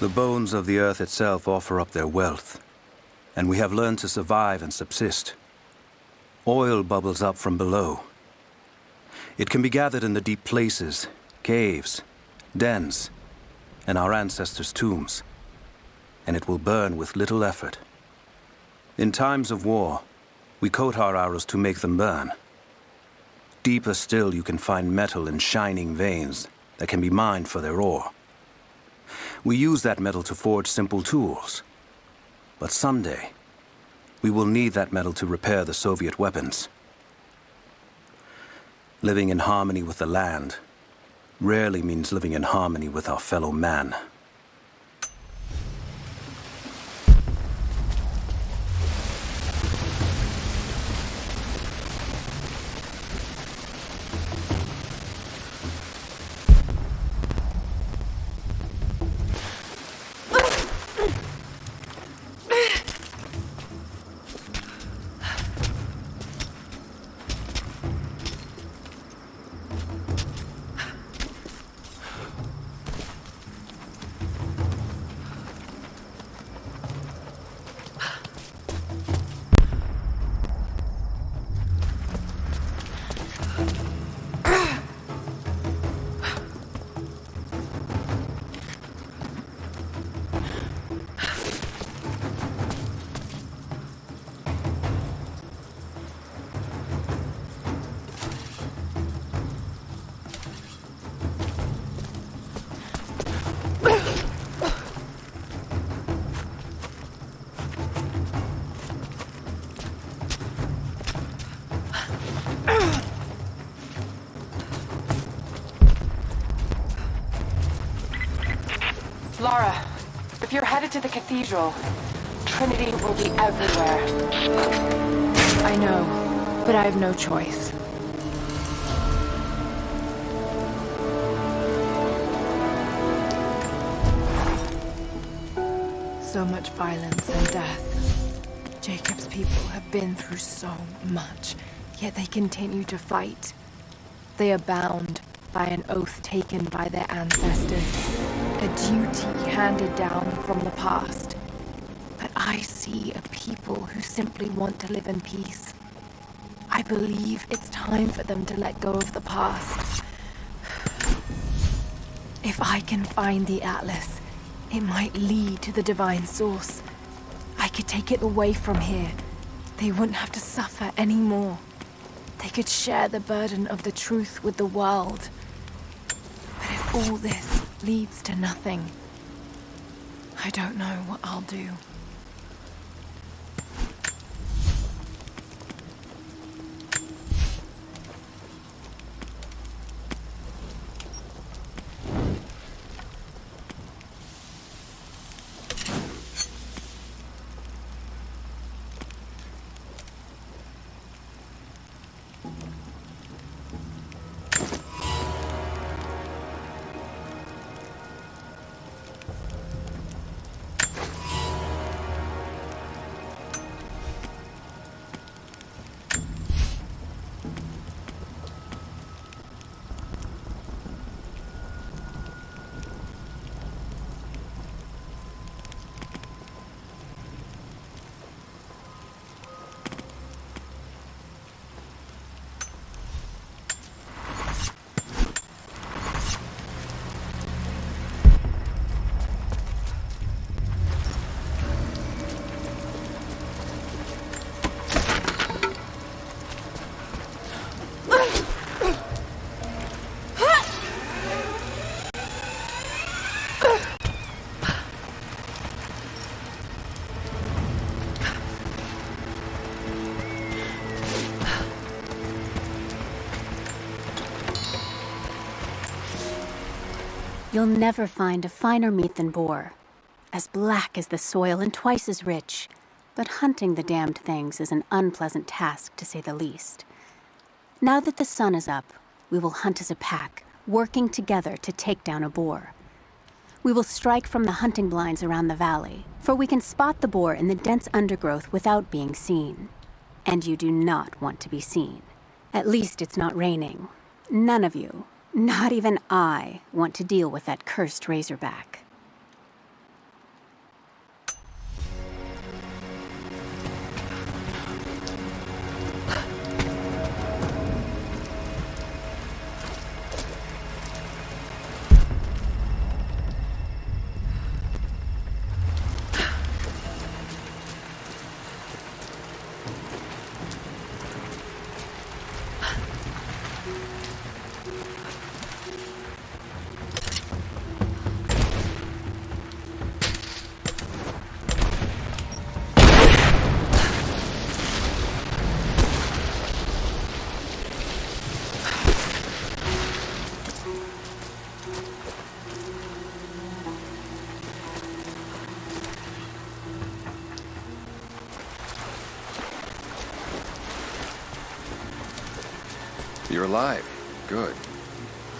The bones of the earth itself offer up their wealth, and we have learned to survive and subsist. Oil bubbles up from below. It can be gathered in the deep places, caves, dens, and our ancestors' tombs, and it will burn with little effort. In times of war, we coat our arrows to make them burn. Deeper still, you can find metal in shining veins that can be mined for their ore. We use that metal to forge simple tools. But someday, we will need that metal to repair the Soviet weapons. Living in harmony with the land rarely means living in harmony with our fellow man. Lara, if you're headed to the cathedral, Trinity will be everywhere. I know, but I have no choice. So much violence and death. Jacob's people have been through so much, yet they continue to fight. They are bound by an oath taken by their ancestors, a duty handed down from the past. But I see a people who simply want to live in peace. I believe it's time for them to let go of the past. If I can find the Atlas, it might lead to the divine source. I could take it away from here. They wouldn't have to suffer anymore. They could share the burden of the truth with the world. But if all this leads to nothing, I don't know what I'll do. You'll never find a finer meat than boar, as black as the soil and twice as rich. But hunting the damned things is an unpleasant task, to say the least. Now that the sun is up, we will hunt as a pack, working together to take down a boar. We will strike from the hunting blinds around the valley, for we can spot the boar in the dense undergrowth without being seen. And you do not want to be seen. At least it's not raining. None of you, not even I, want to deal with that cursed razorback. You're alive. Good.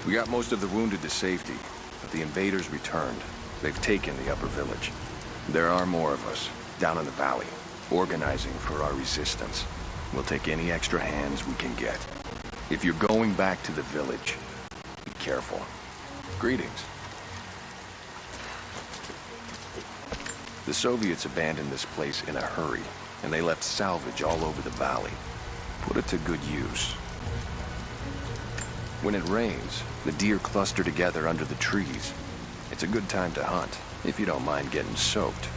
We got most of the wounded to safety, but the invaders returned. They've taken the upper village. There are more of us, down in the valley, organizing for our resistance. We'll take any extra hands we can get. If you're going back to the village, be careful. Greetings. The Soviets abandoned this place in a hurry, and they left salvage all over the valley. Put it to good use. When it rains, the deer cluster together under the trees. It's a good time to hunt, if you don't mind getting soaked.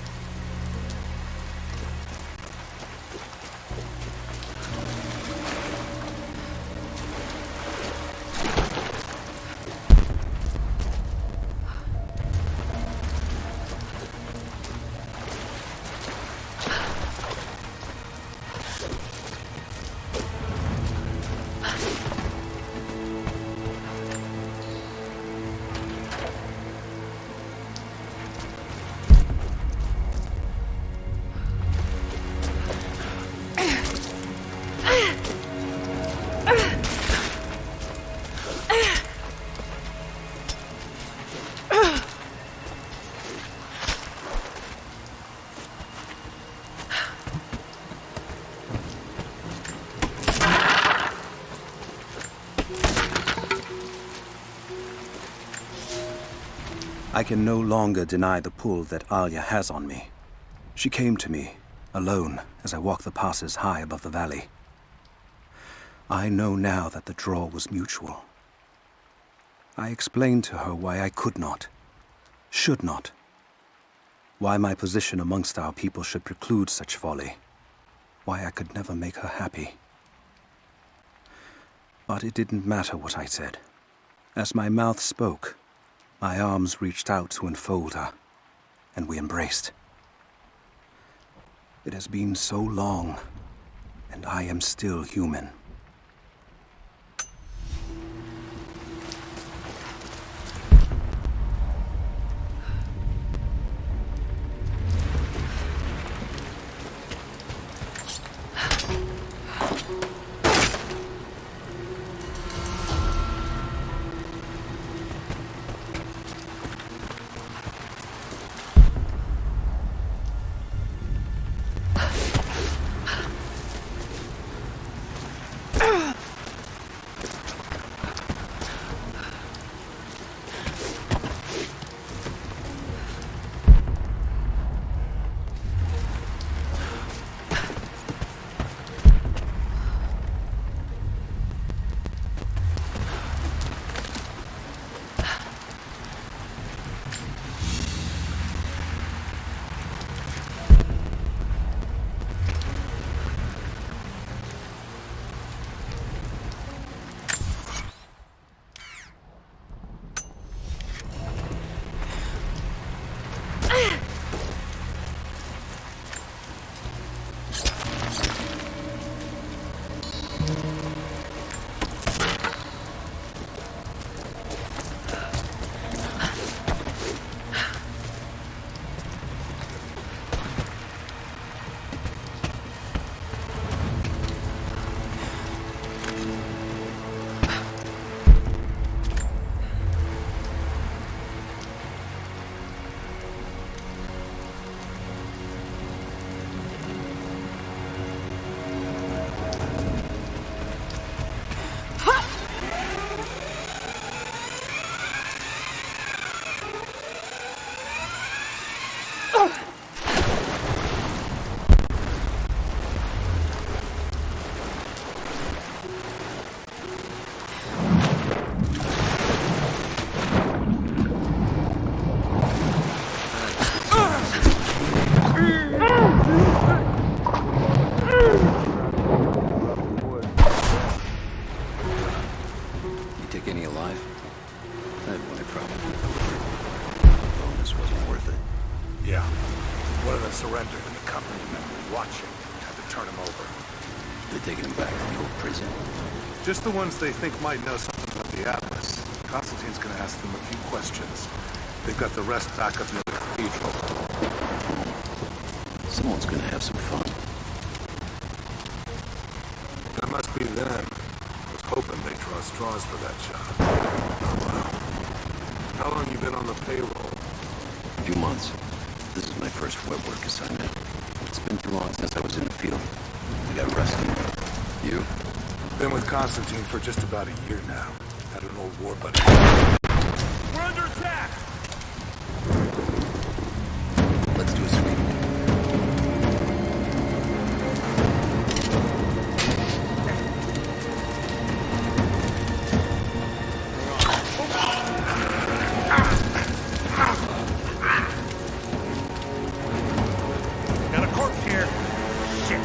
I can no longer deny the pull that Alia has on me. She came to me, alone, as I walked the passes high above the valley. I know now that the draw was mutual. I explained to her why I could not, should not. Why my position amongst our people should preclude such folly. Why I could never make her happy. But it didn't matter what I said. As my mouth spoke, my arms reached out to enfold her, and we embraced. It has been so long, and I am still human. Surrendered and the company member watching had to turn him over. They're taking him back to the old prison. Just the ones they think might know something about the Atlas. Constantine's gonna ask them a few questions. They've got the rest back up near the cathedral. Someone's gonna have some fun. That must be them. I was hoping they'd draw of straws for that job. Oh, wow. How long you been on the payroll? A few months. This is my first web work assignment. It's been too long since I was in the field. I got rusty. You? Been with Constantine for just about a year now. Had an old war buddy. We're under attack! Let's do a sweep. Got a corpse here. Shit.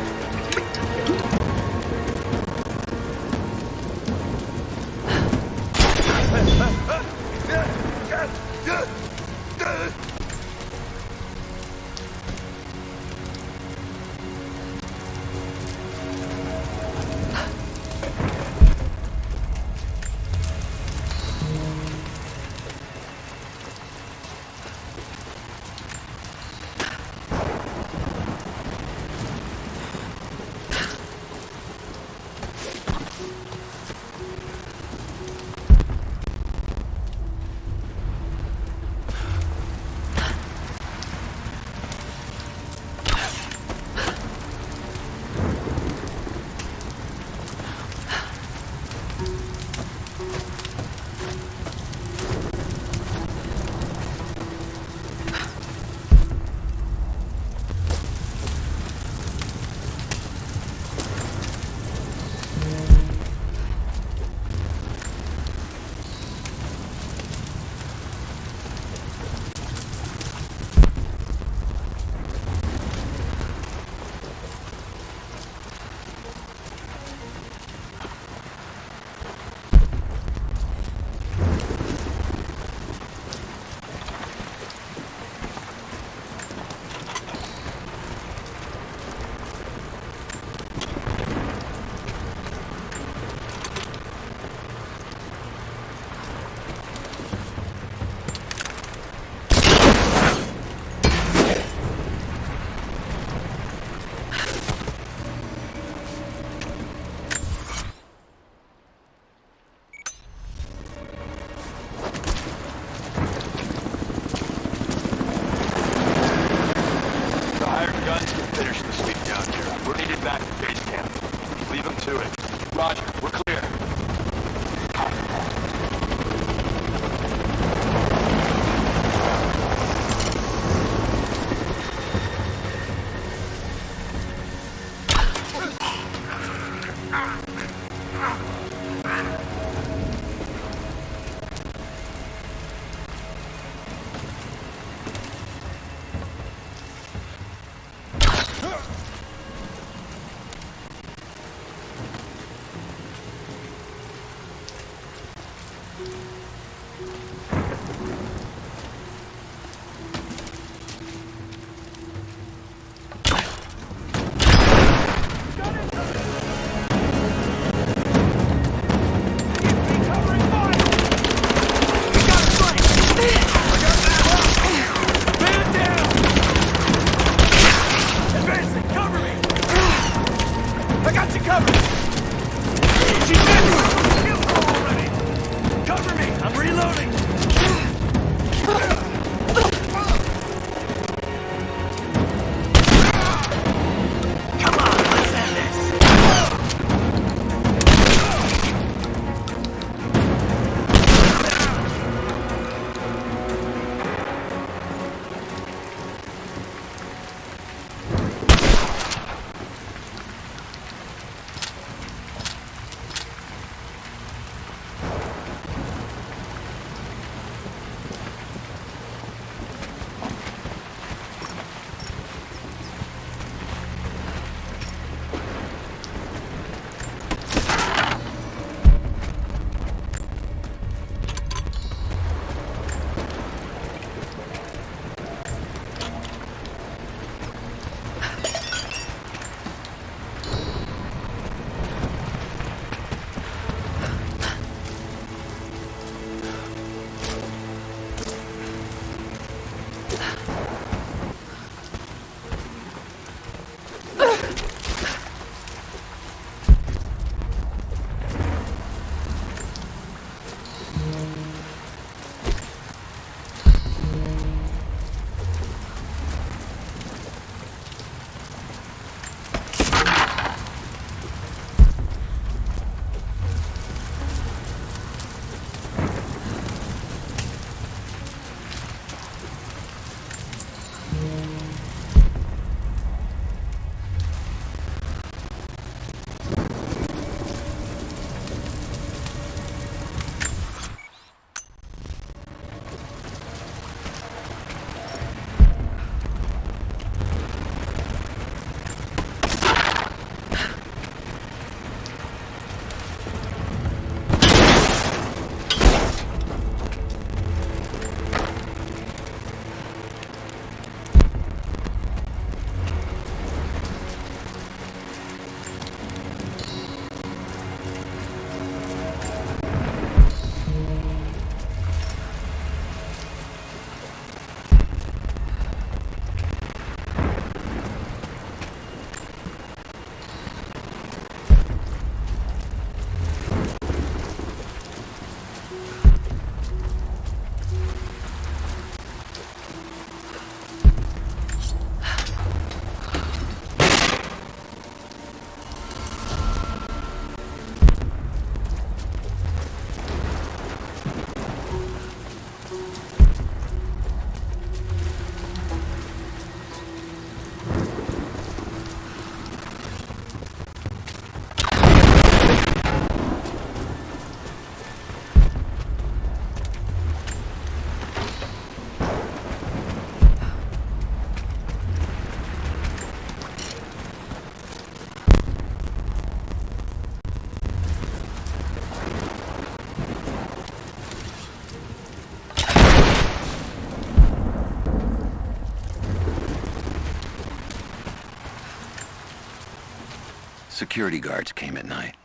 Security guards came at night.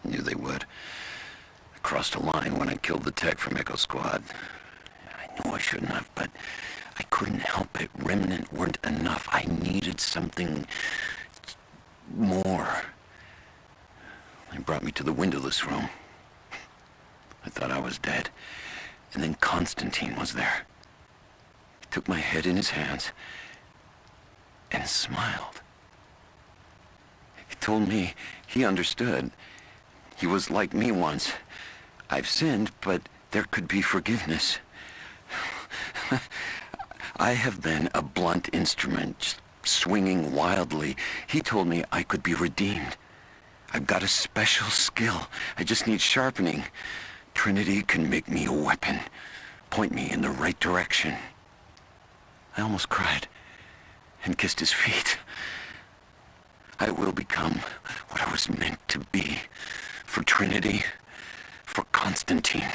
Knew they would. I crossed a line when I killed the tech from Echo Squad. I knew I shouldn't have, but I couldn't help it. Remnant weren't enough. I needed something more. They brought me to the windowless room. I thought I was dead. And then Constantine was there. He took my head in his hands and smiled. He told me he understood. He was like me once. I've sinned, but there could be forgiveness. I have been a blunt instrument, swinging wildly. He told me I could be redeemed. I've got a special skill. I just need sharpening. Trinity can make me a weapon, point me in the right direction. I almost cried and kissed his feet. I will become what I was meant to be. For Trinity, for Constantine.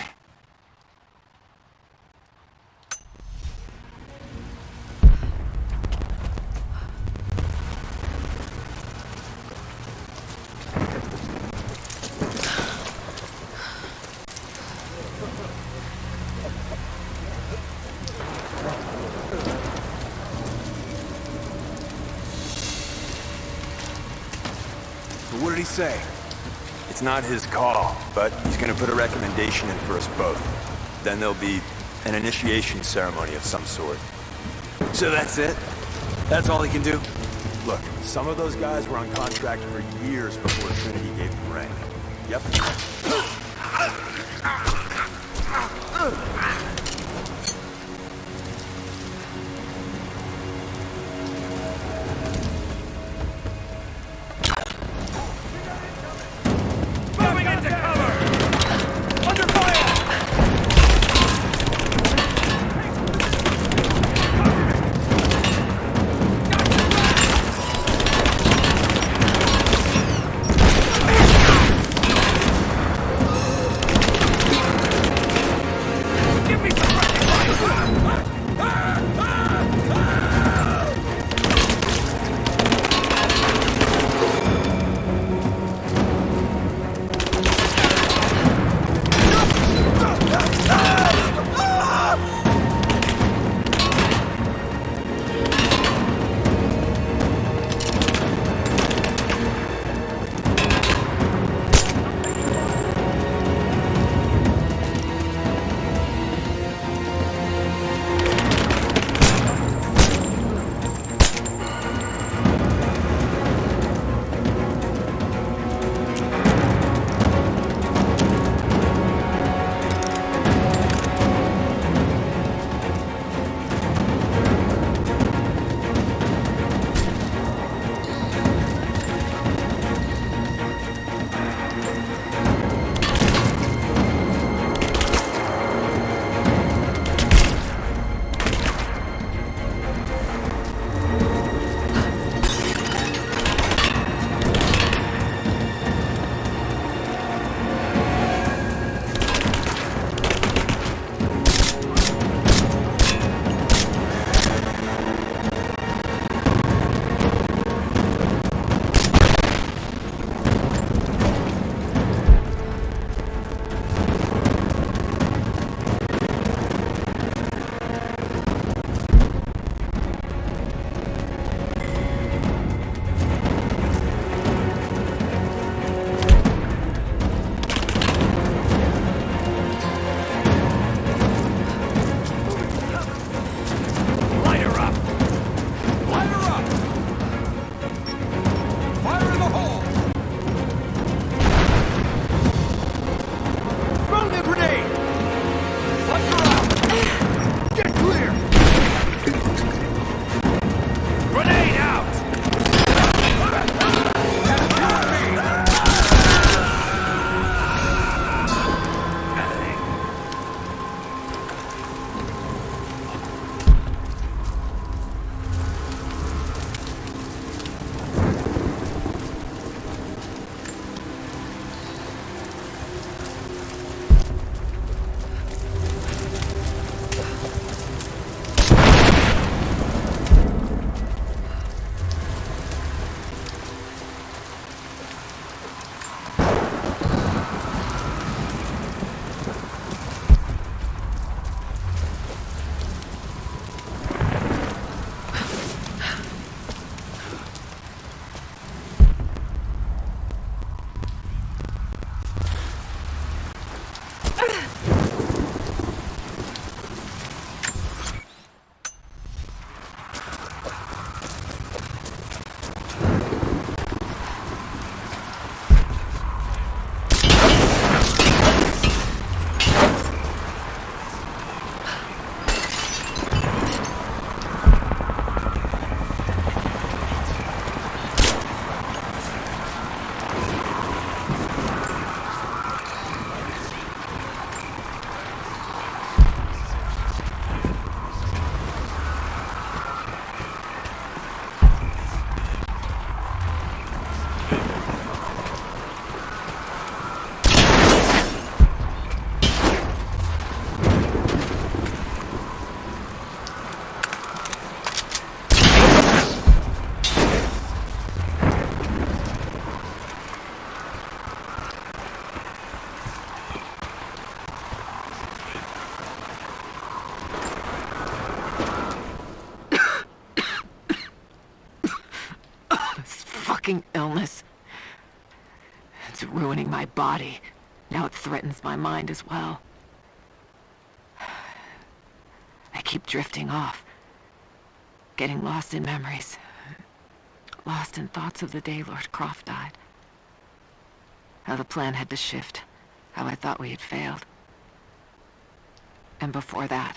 What did he say? It's not his call, but he's gonna put a recommendation in for us both. Then there'll be an initiation ceremony of some sort. So that's it? That's all he can do? Look, some of those guys were on contract for years before Trinity gave them rank. Yep. fucking illness. It's ruining my body. Now it threatens my mind as well. I keep drifting off. Getting lost in memories. Lost in thoughts of the day Lord Croft died. How the plan had to shift. How I thought we had failed. And before that,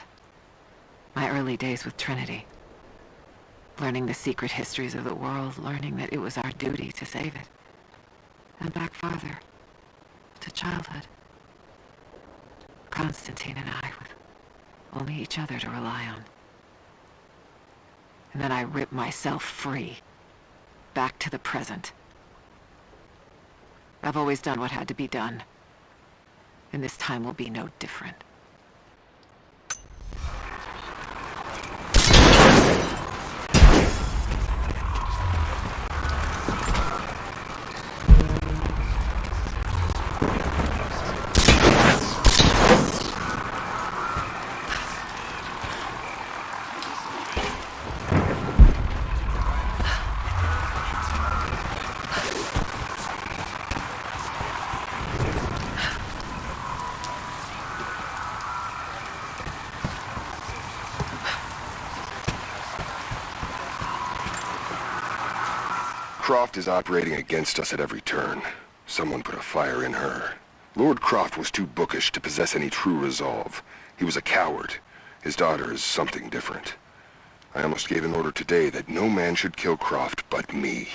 my early days with Trinity. Learning the secret histories of the world, learning that it was our duty to save it. And back farther, to childhood. Constantine and I, with only each other to rely on. And then I ripped myself free, back to the present. I've always done what had to be done, and this time will be no different. Croft is operating against us at every turn. Someone put a fire in her. Lord Croft was too bookish to possess any true resolve. He was a coward. His daughter is something different. I almost gave an order today that no man should kill Croft but me.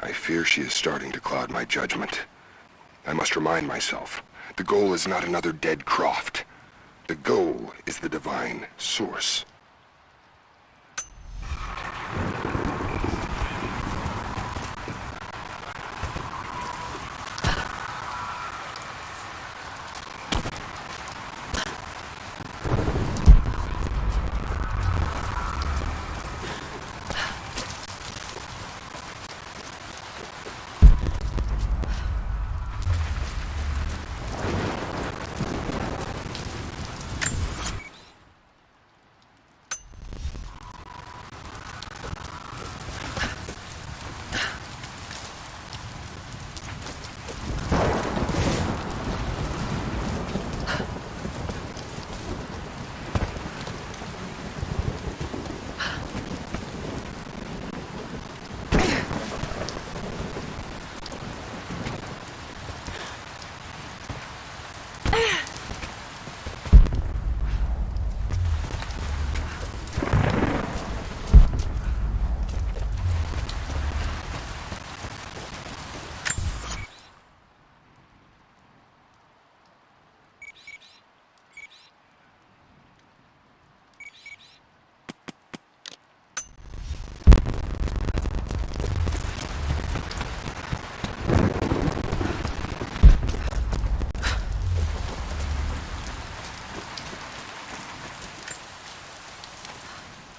I fear she is starting to cloud my judgment. I must remind myself, the goal is not another dead Croft. The goal is the divine source.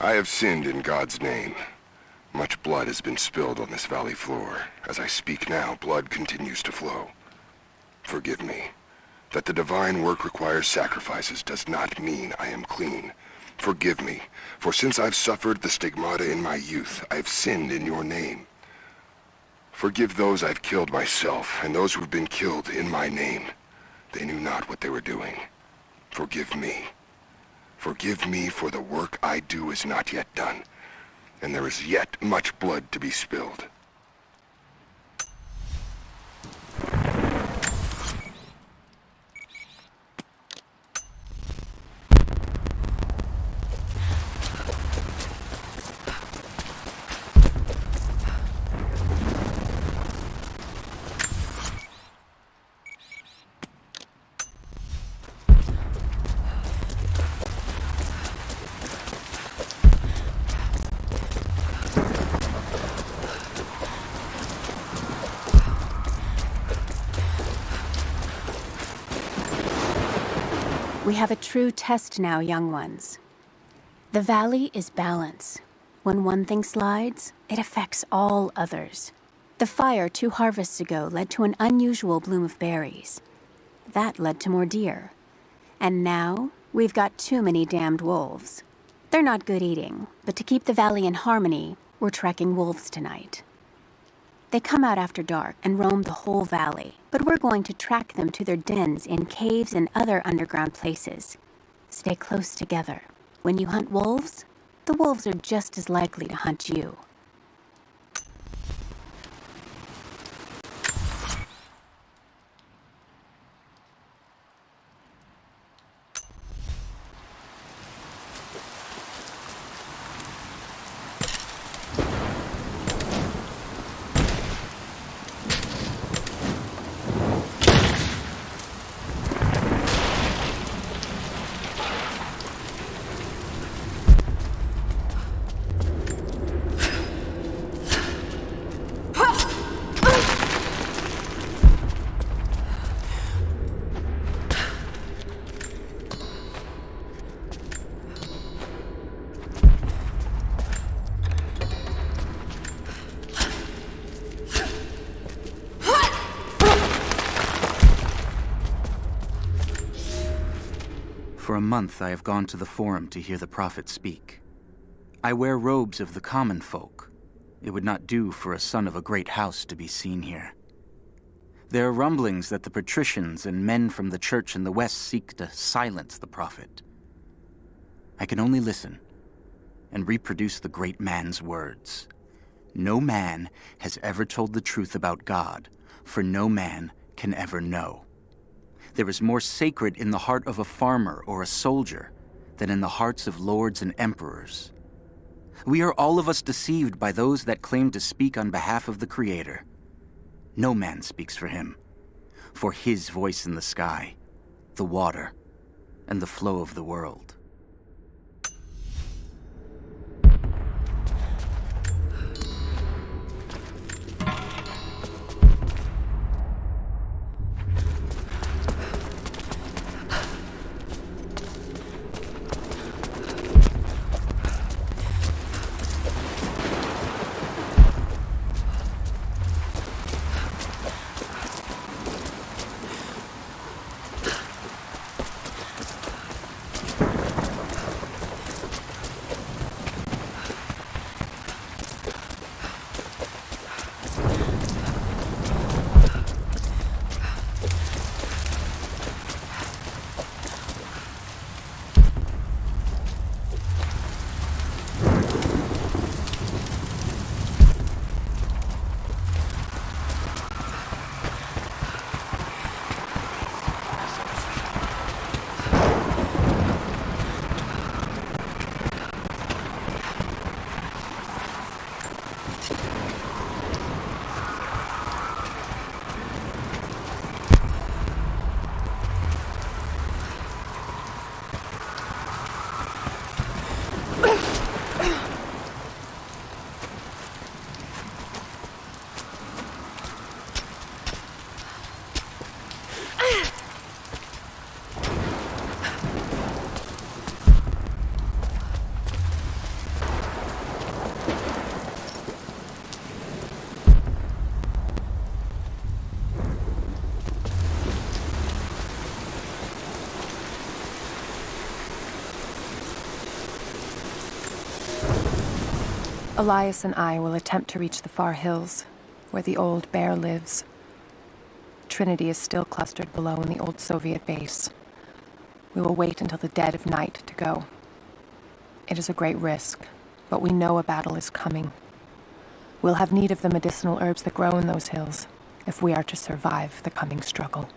I have sinned in God's name. Much blood has been spilled on this valley floor. As I speak now, blood continues to flow. Forgive me. That the divine work requires sacrifices does not mean I am clean. Forgive me, for since I've suffered the stigmata in my youth, I've sinned in your name. Forgive those I've killed myself, and those who've been killed in my name. They knew not what they were doing. Forgive me. Forgive me, for the work I do is not yet done, and there is yet much blood to be spilled. We have a true test now, young ones. The valley is balance. When one thing slides, it affects all others. The fire 2 harvests ago led to an unusual bloom of berries. That led to more deer. And now, we've got too many damned wolves. They're not good eating, but to keep the valley in harmony, we're tracking wolves tonight. They come out after dark and roam the whole valley, but we're going to track them to their dens in caves and other underground places. Stay close together. When you hunt wolves, the wolves are just as likely to hunt you. For a month I have gone to the Forum to hear the Prophet speak. I wear robes of the common folk. It would not do for a son of a great house to be seen here. There are rumblings that the patricians and men from the church in the west seek to silence the Prophet. I can only listen and reproduce the great man's words. No man has ever told the truth about God, for no man can ever know. There is more sacred in the heart of a farmer or a soldier than in the hearts of lords and emperors. We are all of us deceived by those that claim to speak on behalf of the Creator. No man speaks for him, for his voice in the sky, the water, and the flow of the world. Elias and I will attempt to reach the far hills, where the old bear lives. Trinity is still clustered below in the old Soviet base. We will wait until the dead of night to go. It is a great risk, but we know a battle is coming. We'll have need of the medicinal herbs that grow in those hills, if we are to survive the coming struggle.